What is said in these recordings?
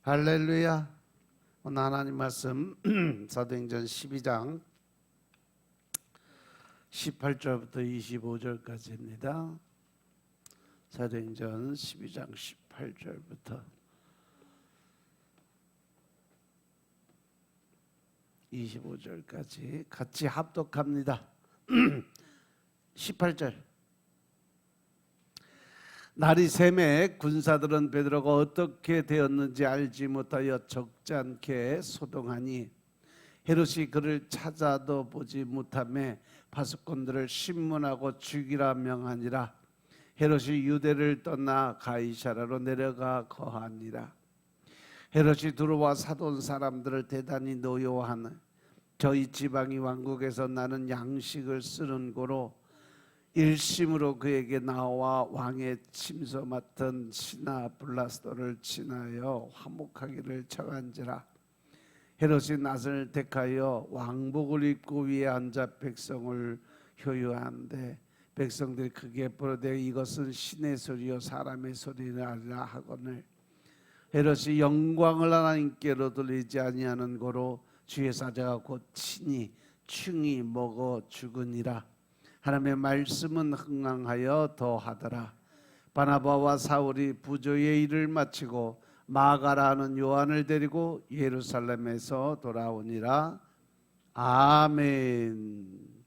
할렐루야. 오늘 하나님 말씀 사도행전 12장 18절부터 25절까지입니다. 사도행전 12장 18절부터 25절까지 같이 합독합니다. 18절. 날이 새매 군사들은 베드로가 어떻게 되었는지 알지 못하여 적지 않게 소동하니 헤롯이 그를 찾아도 보지 못하매 파수꾼들을 신문하고 죽이라 명하니라. 헤롯이 유대를 떠나 가이사라로 내려가 거하니라. 헤롯이 두루와 사돈 사람들을 대단히 노여워하는 저희 지방이 왕국에서 나는 양식을 쓰는 고로 일심으로 그에게 나와 왕의 침소 맡은 신하 블라스도를 친하여 화목하기를 청한지라. 헤롯이 낫을 택하여 왕복을 입고 위에 앉아 백성을 효유하는데 백성들이 크게 부르되 이것은 신의 소리요 사람의 소리라 하거늘 헤롯이 영광을 하나님께로 돌리지 아니하는 고로 주의 사자가 곧 친히 충이 먹어 죽으니라. 하나님의 말씀은 흥왕하여 더하더라. 바나바와 사울이 부조의 일을 마치고 마가라 하는 요한을 데리고 예루살렘에서 돌아오니라. 아멘.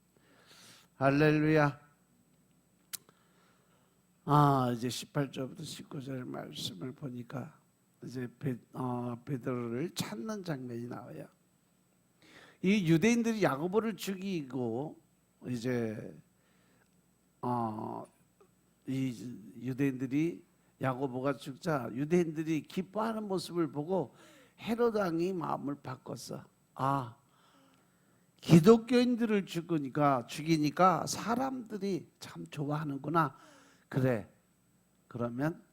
할렐루야. 이제 18절부터 19절 말씀을 보니까 이제 베드로를 찾는 장면이 나와요. 이 유대인들이 야고보를 죽이고 이제 이 유대인들이 야고보가 죽자 유대인들이 기뻐하는 모습을 보고 헤롯 왕이 마음을 바꿨어. 기독교인들을 죽이니까 사람들이 참 좋아하는구나. 그래, 그러면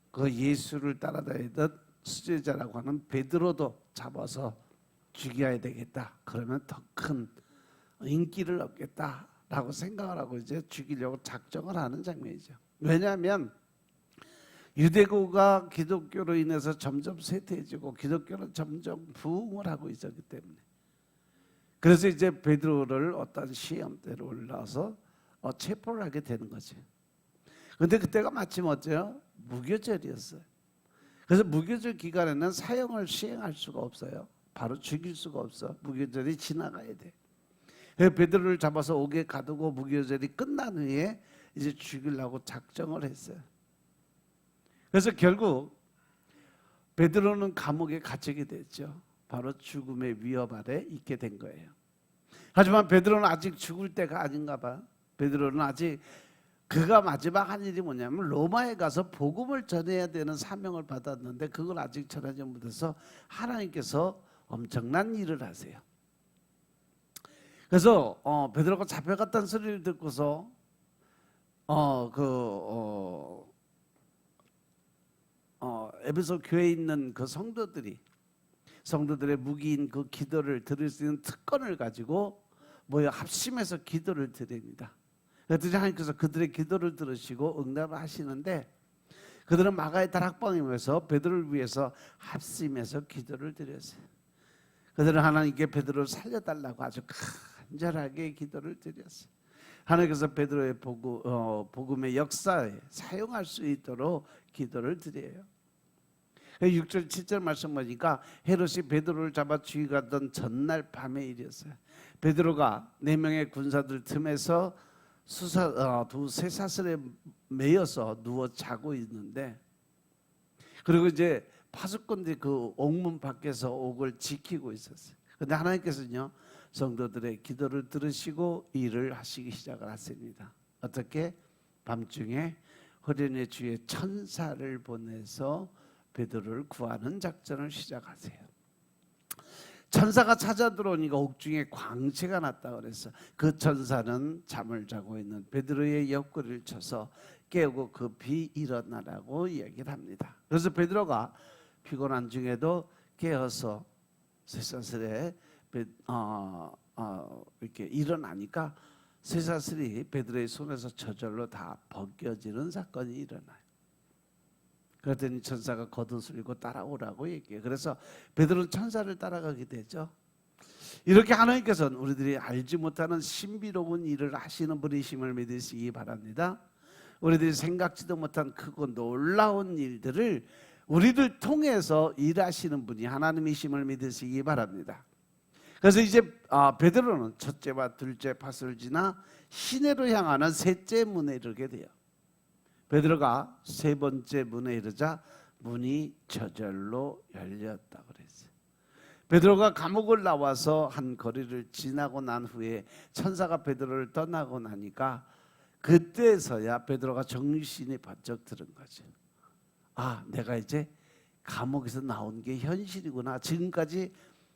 그 예수를 따라다니던 수제자라고 하는 베드로도 잡아서 죽여야 되겠다. 그러면 더 큰 인기를 얻겠다라고 생각을 하고 이제 죽이려고 작정을 하는 장면이죠. 왜냐하면 유대교가 기독교로 인해서 점점 쇠퇴해지고 기독교는 점점 부흥을 하고 있었기 때문에 그래서 이제 베드로를 어떤 시험대로 올라서 체포를 하게 되는 거지. 그런데 그때가 마침 어째요? 무교절이었어요. 그래서 무교절 기간에는 사형을 시행할 수가 없어요. 바로 죽일 수가 없어. 무교절이 지나가야 돼. 베드로를 잡아서 옥에 가두고 무교절이 끝난 후에 이제 죽이려고 작정을 했어요. 그래서 결국 베드로는 감옥에 갇히게 됐죠. 바로 죽음의 위협 아래 있게 된 거예요. 하지만 베드로는 아직 죽을 때가 아닌가 봐. 베드로는 아직 그가 마지막 한 일이 뭐냐면 로마에 가서 복음을 전해야 되는 사명을 받았는데 그걸 아직 전하지 못해서 하나님께서 엄청난 일을 하세요. 그래서 베드로가 잡혀갔다는 소리를 듣고서 에베소 교회에 있는 그 성도들의 무기인 그 기도를 드릴 수 있는 특권을 가지고 모여 합심해서 기도를 드립니다. 그랬더니 하나님께서 그들의 기도를 들으시고 응답을 하시는데 그들은 마가의 다락방에 모여서 베드로를 위해서 합심해서 기도를 드렸어요. 그들은 하나님께 베드로를 살려달라고 아주 간절하게 기도를 드렸어요. 하나님께서 베드로의 복음의 역사에 사용할 수 있도록 기도를 드려요. 6절 7절 말씀 보니까 헤롯이 베드로를 잡아 죽이가던 전날 밤의 일이었어요. 베드로가 4명의 군사들 틈에서 두 쇠사슬에 매여서 누워 자고 있는데 그리고 이제 파수꾼들이 그 옥문 밖에서 옥을 지키고 있었어요. 그런데 하나님께서는요 성도들의 기도를 들으시고 일을 하시기 시작을 하십니다. 어떻게? 밤중에 호련의 주의 천사를 보내서 베드로를 구하는 작전을 시작하세요. 천사가 찾아 들어오니까 옥중에 광채가 났다 그랬어. 그 천사는 잠을 자고 있는 베드로의 옆구리를 쳐서 깨우고 급히 일어나라고 이야기를 합니다. 그래서 베드로가 피곤한 중에도 깨어서 쇠사슬에 이렇게 일어나니까 쇠사슬이 베드로의 손에서 저절로 다 벗겨지는 사건이 일어나요. 그랬더니 천사가 겉옷을 입고 따라오라고 얘기해요. 그래서 베드로는 천사를 따라가게 되죠. 이렇게 하나님께서는 우리들이 알지 못하는 신비로운 일을 하시는 분이심을 믿으시기 바랍니다. 우리들이 생각지도 못한 크고 놀라운 일들을 우리들 통해서 일하시는 분이 하나님이심을 믿으시기 바랍니다. 그래서 이제 베드로는 첫째와 둘째 밭을 지나 시내로 향하는 셋째 문에 이르게 돼요. 베드로가 세 번째 문에 이르자 문이 저절로 열렸다고 그랬어요. 베드로가 감옥을 나와서 한 거리를 지나고 난 후에 천사가 베드로를 떠나고 나니까 그때서야 베드로가 정신이 번쩍 들은 거죠. 아, 내가 이제 감옥에서 나온 게 현실이구나. 지금까지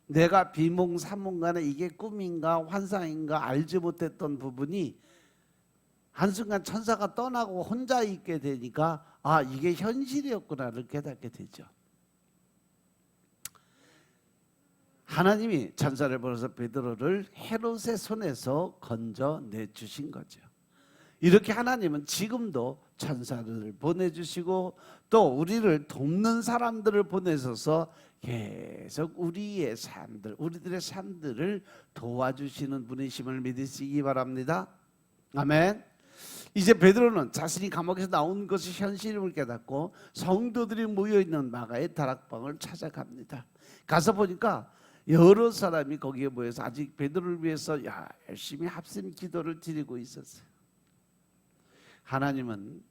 내가 비몽사몽간에 이게 꿈인가 환상인가 알지 못했던 부분이 한순간 천사가 떠나고 혼자 있게 되니까 아, 이게 현실이었구나를 깨닫게 되죠. 하나님이 천사를 보내서 베드로를 헤롯의 손에서 건져내 주신 거죠. 이렇게 하나님은 지금도 천사를 보내주시고 또 우리를 돕는 사람들을 보내셔서 계속 우리의 삶들, 우리들의 삶들을 도와주시는 분이심을 믿으시기 바랍니다. 아멘. 이제 베드로는 자신이 감옥에서 나온 것이 현실임을 깨닫고 성도들이 모여있는 마가의 다락방을 찾아갑니다. 가서 보니까 여러 사람이 거기에 모여서 아직 베드로를 위해서 열심히 합심 기도를 드리고 있었어요. 하나님은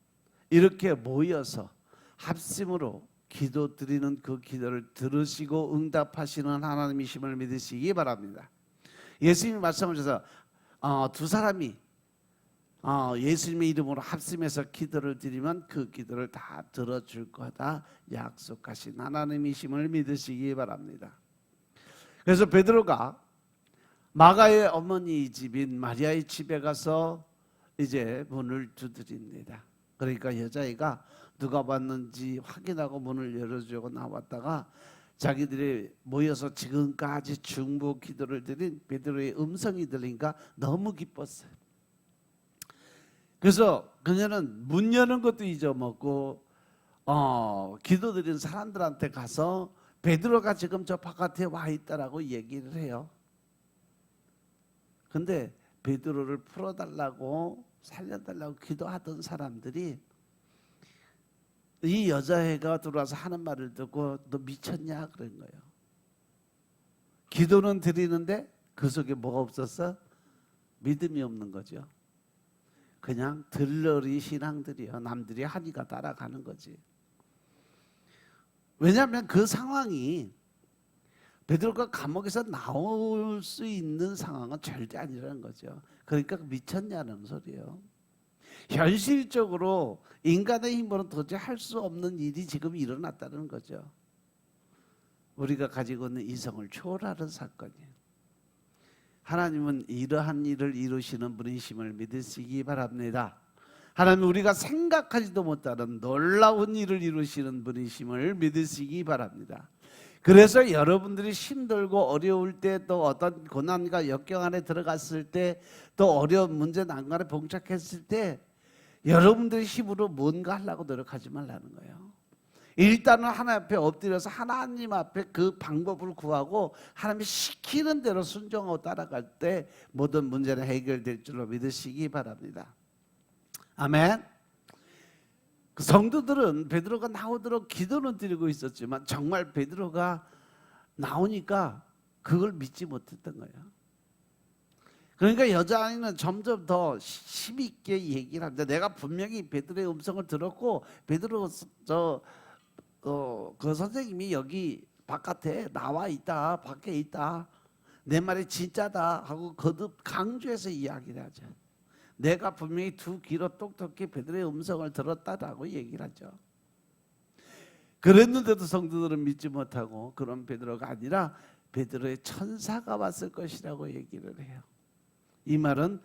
이렇게 모여서 합심으로 기도 드리는 그 기도를 들으시고 응답하시는 하나님이심을 믿으시기 바랍니다. 예수님이 말씀하셔서 두 사람이 예수님의 이름으로 합심해서 기도를 드리면 그 기도를 다 들어줄 거다 약속하신 하나님이심을 믿으시기 바랍니다. 그래서 베드로가 마가의 어머니 집인 마리아의 집에 가서 이제 문을 두드립니다. 그러니까 여자애가 누가 왔는지 확인하고 문을 열어주고 나왔다가 자기들이 모여서 지금까지 중보 기도를 드린 베드로의 음성이 들리니까 너무 기뻤어요. 그래서 그녀는 문 여는 것도 잊어먹고 기도드린 사람들한테 가서 베드로가 지금 저 바깥에 와 있다라고 얘기를 해요. 근데 베드로를 풀어달라고 살려달라고 기도하던 사람들이 이 여자애가 들어와서 하는 말을 듣고 너 미쳤냐 그런 거예요. 기도는 드리는데 그 속에 뭐가 없었어? 믿음이 없는 거죠. 그냥 들러리 신앙들이요. 남들이 하니까 따라가는 거지. 왜냐하면 그 상황이 베드로가 감옥에서 나올 수 있는 상황은 절대 아니라는 거죠. 그러니까 미쳤냐는 소리예요. 현실적으로 인간의 힘으로는 도저히 할 수 없는 일이 지금 일어났다는 거죠. 우리가 가지고 있는 이성을 초월하는 사건이에요. 하나님은 이러한 일을 이루시는 분이심을 믿으시기 바랍니다. 하나님 우리가 생각하지도 못하는 놀라운 일을 이루시는 분이심을 믿으시기 바랍니다. 그래서 여러분들이 힘들고 어려울 때 또 어떤 고난과 역경 안에 들어갔을 때 또 어려운 문제 난관에 봉착했을 때 여러분들의 힘으로 뭔가 하려고 노력하지 말라는 거예요. 일단은 하나님 앞에 엎드려서 하나님 앞에 그 방법을 구하고 하나님이 시키는 대로 순종하고 따라갈 때 모든 문제는 해결될 줄로 믿으시기 바랍니다. 아멘. 그 성도들은 베드로가 나오도록 기도는 드리고 있었지만 정말 베드로가 나오니까 그걸 믿지 못했던 거예요. 그러니까 여자아이는 점점 더 힘있게 얘기를 합니다. 내가 분명히 베드로의 음성을 들었고 베드로 그 선생님이 여기 바깥에 나와 있다, 밖에 있다, 내 말이 진짜다 하고 거듭 강조해서 이야기를 하죠. 내가 분명히 두 귀로 똑똑히 베드로의 음성을 들었다라고 얘기를 하죠. 그랬는데도 성도들은 믿지 못하고 그런 베드로가 아니라 베드로의 천사가 왔을 것이라고 얘기를 해요. 이 말은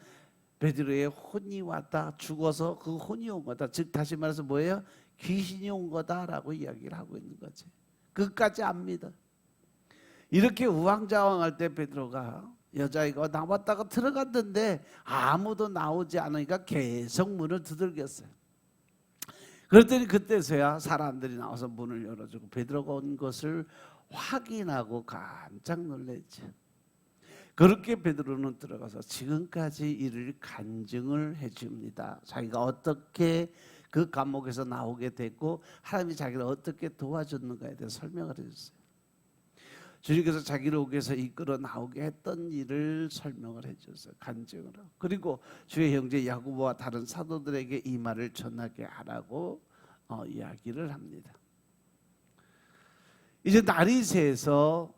베드로의 혼이 왔다, 죽어서 그 혼이 온 거다. 즉 다시 말해서 뭐예요? 귀신이 온 거다라고 이야기를 하고 있는 거지. 그것까지 안 믿어. 이렇게 우왕좌왕할 때 베드로가 여자아이가 나왔다가 들어갔는데 아무도 나오지 않으니까 계속 문을 두들겼어요. 그랬더니 그때서야 사람들이 나와서 문을 열어주고 베드로가 온 것을 확인하고 깜짝 놀랐죠. 그렇게 베드로는 들어가서 지금까지 이를 간증을 해줍니다. 자기가 어떻게 그 감옥에서 나오게 됐고 하나님이 자기를 어떻게 도와줬는가에 대해서 설명을 해줬어요. 주님께서 자기를 오게해서 이끌어 나오게 했던 일을 설명을 해줬어요. 간증을 하고. 그리고 주의 형제 야고보와 다른 사도들에게 이 말을 전하게 하라고 이야기를 합니다. 이제 날이 새서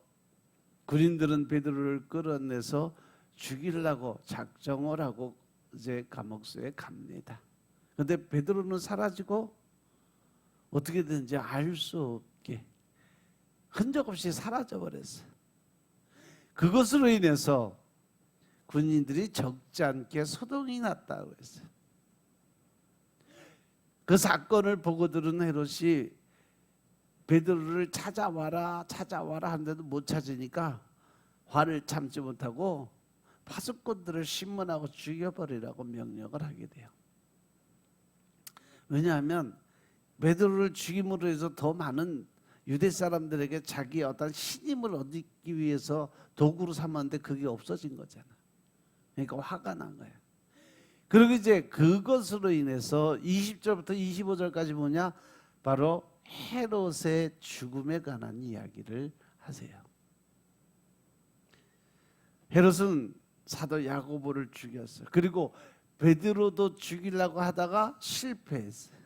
군인들은 베드로를 끌어내서 죽이려고 작정을 하고 이제 감옥소에 갑니다. 그런데 베드로는 사라지고 어떻게든지 알 수 없게 흔적 없이 사라져 버렸어요. 그것으로 인해서 군인들이 적지 않게 소동이 났다고 했어요. 그 사건을 보고 들은 헤롯이 베드로를 찾아와라 하는데도 못 찾으니까 화를 참지 못하고 파수꾼들을 신문하고 죽여버리라고 명령을 하게 돼요. 왜냐하면 베드로를 죽임으로 해서 더 많은 유대 사람들에게 자기의 어떤 신임을 얻기 위해서 도구로 삼았는데 그게 없어진 거잖아. 그러니까 화가 난 거예요. 그리고 이제 그것으로 인해서 20절부터 25절까지 뭐냐? 바로 헤롯의 죽음에 관한 이야기를 하세요. 헤롯은 사도 야고보를 죽였어요. 그리고 베드로도 죽이려고 하다가 실패했어요.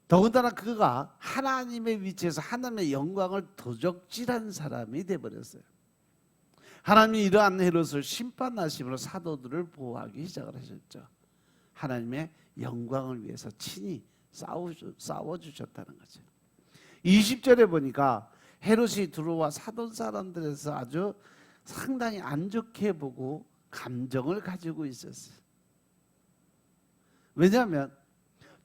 더군다나 그가 하나님의 위치에서 하나님의 영광을 도적질한 사람이 되어버렸어요. 하나님이 이러한 헤롯을 심판하심으로 사도들을 보호하기 시작을 하셨죠. 하나님의 영광을 위해서 친히 싸워주셨다는 거죠. 20절에 보니까 헤롯이 들어와 사돈 사람들에서 아주 상당히 안 좋게 보고 감정을 가지고 있었어요. 왜냐하면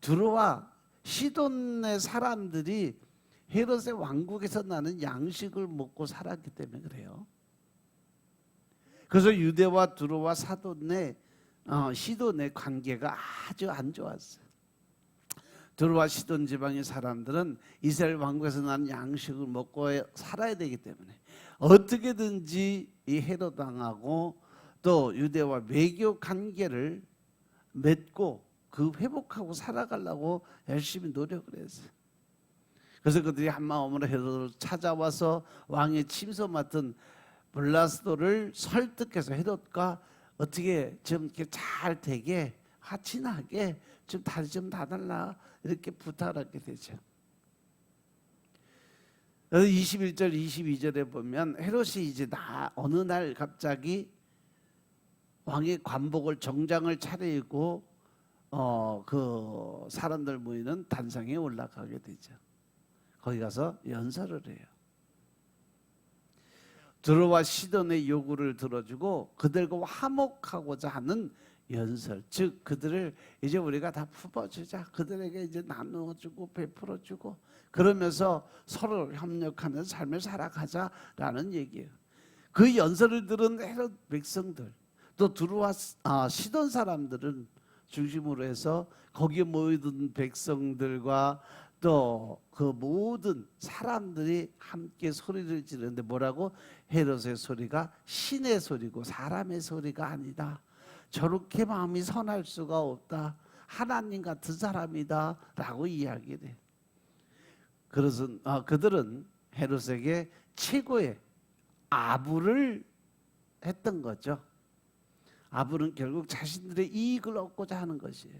들어와 시돈의 사람들이 헤롯의 왕국에서 나는 양식을 먹고 살았기 때문에 그래요. 그래서 유대와 두로와 사돈의 시돈의 관계가 아주 안 좋았어요. 두로와 시돈 지방의 사람들은 이스라엘 왕국에서 나는 양식을 먹고 살아야 되기 때문에 어떻게든지 이 헤롯 왕하고 또 유대와 외교 관계를 맺고 그 회복하고 살아가려고 열심히 노력을 했어요. 그래서 그들이 한 마음으로 헤롯을 찾아와서 왕의 침소 맡은 블라스도를 설득해서 헤롯과 어떻게 좀 이렇게 잘 되게 친하게 좀 다리 좀 놔달라 이렇게 부탁을 하게 되죠. 그래서 21절 22절에 보면 헤롯이 이제 어느 날 갑자기 왕의 관복을 정장을 차리고 그 사람들 모이는 단상에 올라가게 되죠. 거기 가서 연설을 해요. 두로와 시돈의 요구를 들어주고 그들과 화목하고자 하는 연설, 즉 그들을 이제 우리가 다 품어주자, 그들에게 이제 나누어주고 베풀어주고 그러면서 서로 협력하면서 삶을 살아가자라는 얘기예요. 그 연설을 들은 헤롯 백성들 또 두로와 시돈 사람들은 중심으로 해서 거기에 모이던 백성들과 또 그 모든 사람들이 함께 소리를 지르는데 뭐라고? 헤롯의 소리가 신의 소리고 사람의 소리가 아니다. 저렇게 마음이 선할 수가 없다. 하나님 같은 사람이다 라고 이야기를 해요. 그래서 그들은 헤롯에게 최고의 아부를 했던 거죠. 아부는 결국 자신들의 이익을 얻고자 하는 것이에요.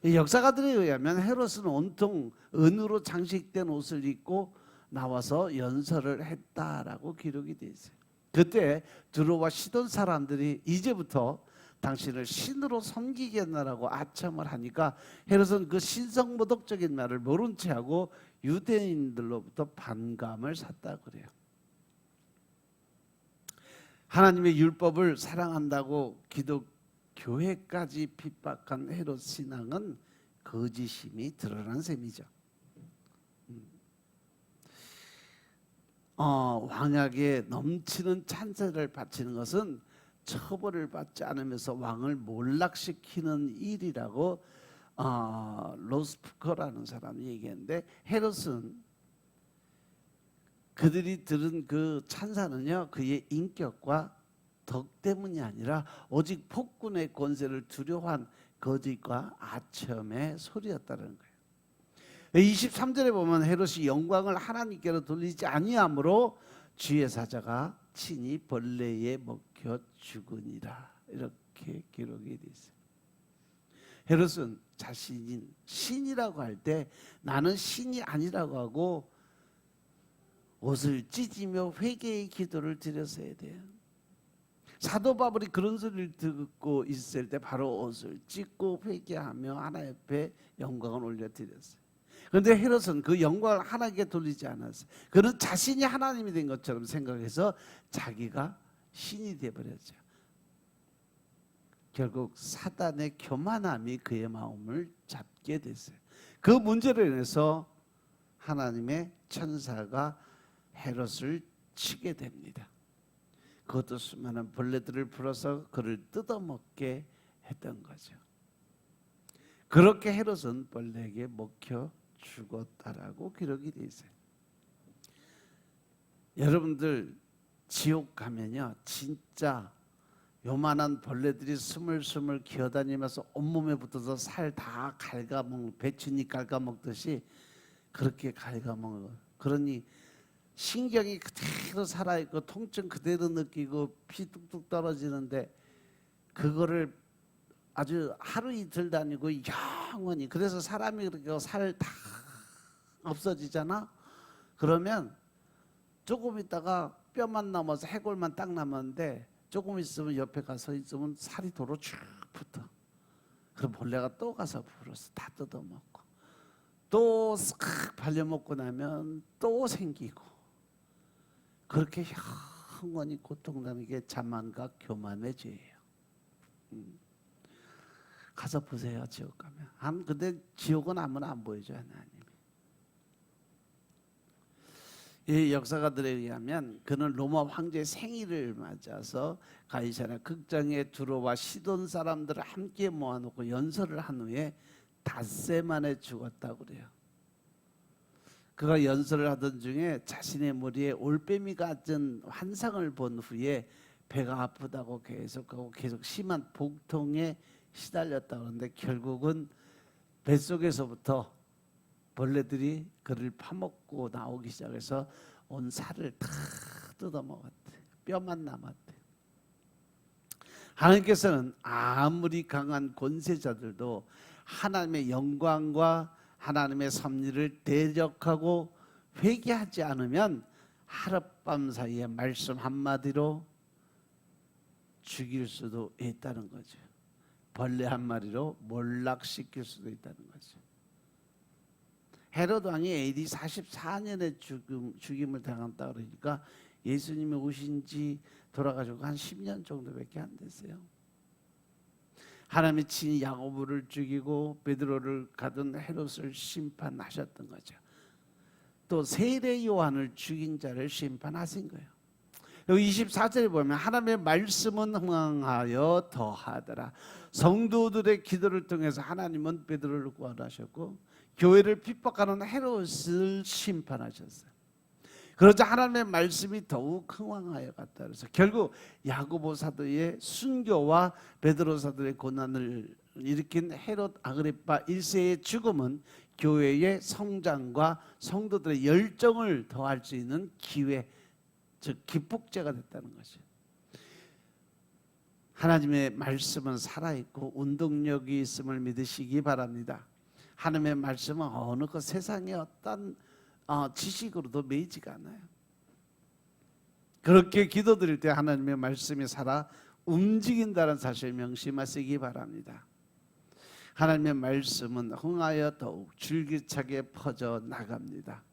역사가들에 의하면 헤롯은 온통 은으로 장식된 옷을 입고 나와서 연설을 했다라고 기록이 되어 있어요. 그때 두로와 시돈 사람들이 이제부터 당신을 신으로 섬기겠나라고 아첨을 하니까 헤롯은 그 신성모독적인 말을 모른 채 하고 유대인들로부터 반감을 샀다 그래요. 하나님의 율법을 사랑한다고 기독교회까지 핍박한 헤롯 신앙은 거짓임이 드러난 셈이죠. 왕에게 넘치는 찬사를 바치는 것은 처벌을 받지 않으면서 왕을 몰락시키는 일이라고 로스프커라는 사람이 얘기했는데, 헤롯은 그들이 들은 그 찬사는요, 그의 인격과 덕 때문이 아니라 오직 폭군의 권세를 두려워한 거짓과 아첨의 소리였다는 거예요. 23절에 보면 헤롯이 영광을 하나님께로 돌리지 아니하므로 주의 사자가 친히 벌레에 먹혀 죽으니라, 이렇게 기록이 되어 있어요. 헤롯은 자신이 신이라고 할 때 나는 신이 아니라고 하고 옷을 찢으며 회개의 기도를 드렸어야 돼요. 사도 바울이 그런 소리를 듣고 있을 때 바로 옷을 찢고 회개하며 하나님 앞에 영광을 올려드렸어요. 그런데 헤롯은 그 영광을 하나님께 돌리지 않았어요. 그는 자신이 하나님이 된 것처럼 생각해서 자기가 신이 되어버렸죠. 결국 사단의 교만함이 그의 마음을 잡게 됐어요. 그 문제로 인해서 하나님의 천사가 헤롯을 치게 됩니다. 그것도 수많은 벌레들을 풀어서 그를 뜯어먹게 했던 거죠. 그렇게 헤롯은 벌레에게 먹혀 죽었다라고 기록이 되어 있어요. 여러분들 지옥 가면요, 진짜 요만한 벌레들이 스물스물 기어다니면서 온몸에 붙어서 살 다 갉아먹는, 배추잎 갉아먹듯이 그렇게 갉아먹어요. 그러니 신경이 그대로 살아있고 통증 그대로 느끼고 피 뚝뚝 떨어지는데, 그거를 아주 하루 이틀 다니고 영원히, 그래서 사람이 그렇게 살 다 없어지잖아. 그러면 조금 있다가 뼈만 남아서 해골만 딱 남았는데, 조금 있으면 옆에 가서 있으면 살이 도로 쭉 붙어. 그럼 벌레가 또 가서 불어서 다 뜯어먹고, 또 쓱 발려먹고 나면 또 생기고, 그렇게 영원히 고통당하는 게 자만과 교만의 죄예요. 가서 보세요, 지옥 가면. 근데 지옥은 아무나 안 보여줘요, 하나님이. 이 역사가들에 의하면 그는 로마 황제의 생일을 맞아서 가이사랴 극장에 들어와 시돈 사람들을 함께 모아놓고 연설을 한 후에 닷새 만에 죽었다고 그래요. 그가 연설을 하던 중에 자신의 머리에 올빼미 같은 환상을 본 후에 배가 아프다고 계속하고 계속 심한 복통에 시달렸다고 하는데, 결국은 뱃속에서부터 벌레들이 그를 파먹고 나오기 시작해서 온 살을 다 뜯어먹었대. 뼈만 남았대. 하나님께서는 아무리 강한 권세자들도 하나님의 영광과 하나님의 섭리를 대적하고 회개하지 않으면 하룻밤 사이에 말씀 한마디로 죽일 수도 있다는 거죠. 벌레 한 마리로 몰락시킬 수도 있다는 거죠. 헤롯 왕이 AD 44년에 죽임을 당했다 그러니까 예수님이 오신 지 돌아가시고 한 10년 정도밖에 안 됐어요. 하나님이 친히 야고보를 죽이고 베드로를 가둔 헤롯을 심판하셨던 거죠. 또 세례 요한을 죽인 자를 심판하신 거예요. 여기 24절에 보면 하나님의 말씀은 흥하여 더하더라. 성도들의 기도를 통해서 하나님은 베드로를 구원하셨고 교회를 핍박하는 헤롯을 심판하셨어요. 그러자 하나님의 말씀이 더욱 흥왕하여 갔다. 그래서 결국 야고보 사도의 순교와 베드로 사도의 고난을 일으킨 헤롯 아그리파 1세의 죽음은 교회의 성장과 성도들의 열정을 더할 수 있는 기회, 즉 기폭제가 됐다는 것이죠. 하나님의 말씀은 살아있고 운동력이 있음을 믿으시기 바랍니다. 하나님의 말씀은 어느 것 세상의 어떤 지식으로도 매이지가 않아요. 그렇게 기도드릴 때 하나님의 말씀이 살아 움직인다는 사실 명심하시기 바랍니다. 하나님의 말씀은 흥하여 더욱 줄기차게 퍼져 나갑니다.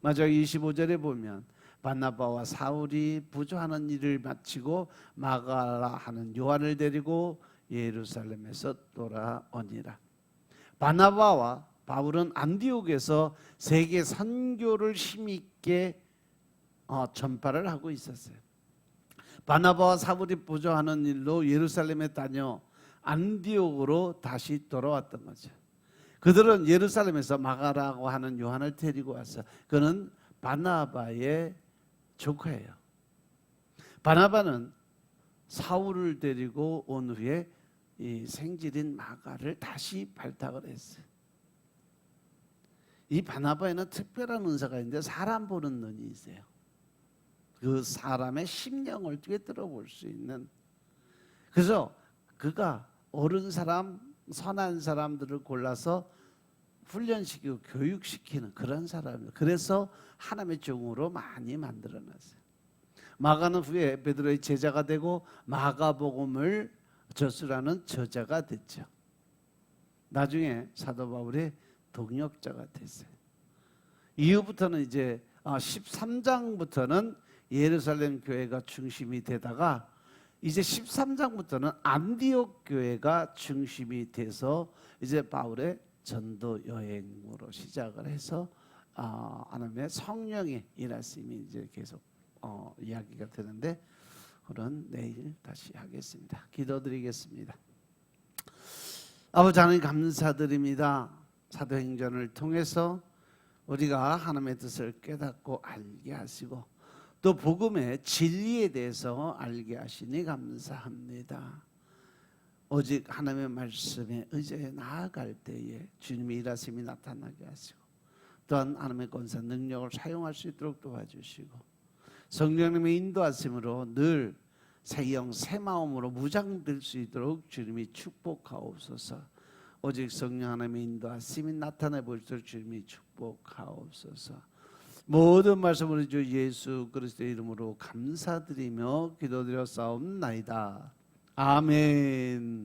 마지막 25절에 보면 바나바와 사울이 부조하는 일을 마치고 마가라 하는 요한을 데리고 예루살렘에서 돌아오니라. 바나바와 바울은 안디옥에서 세계 선교를 힘있게 전파를 하고 있었어요. 바나바와 사울이 부조하는 일로 예루살렘에 다녀 안디옥으로 다시 돌아왔던 거죠. 그들은 예루살렘에서 마가라고 하는 요한을 데리고 왔어. 그는 바나바의 조카예요. 바나바는 사울을 데리고 온 후에 이 생질인 마가를 다시 발탁을 했어요. 이 바나바에는 특별한 은사가 있는데 사람 보는 눈이 있어요. 그 사람의 심령을 꿰뚫어 볼 수 있는. 그래서 그가 옳은 사람, 선한 사람들을 골라서 훈련시키고 교육시키는 그런 사람이에요. 그래서 하나님의 종으로 많이 만들어놨어요. 마가는 후에 베드로의 제자가 되고 마가복음을 저술하는 저자가 됐죠. 나중에 사도 바울의 동역자가 됐어요. 이후부터는 이제 13장부터는 예루살렘 교회가 중심이 되다가 이제 13장부터는 안디옥 교회가 중심이 돼서 이제 바울의 전도 여행으로 시작을 해서 하나님의 성령의 일하심이 이제 계속 이야기가 되는데 그런 내일 다시 하겠습니다. 기도드리겠습니다. 아버지 하나님 감사드립니다. 사도행전을 통해서 우리가 하나님의 뜻을 깨닫고 알게 하시고 또 복음의 진리에 대해서 알게 하시니 감사합니다. 오직 하나님의 말씀에 의지해 나아갈 때에 주님의 일하심이 나타나게 하시고 또한 하나님의 권세 능력을 사용할 수 있도록 도와주시고 성령님의 인도하심으로 늘 새 영 새 마음으로 무장될 수 있도록 주님이 축복하옵소서. 오직 성령 하나님의 인도하심이 나타내 볼 수 있도록 주님이 축복하옵소서. 모든 말씀을 주 예수 그리스도의 이름으로 감사드리며 기도드려 싸움나이다. 아멘.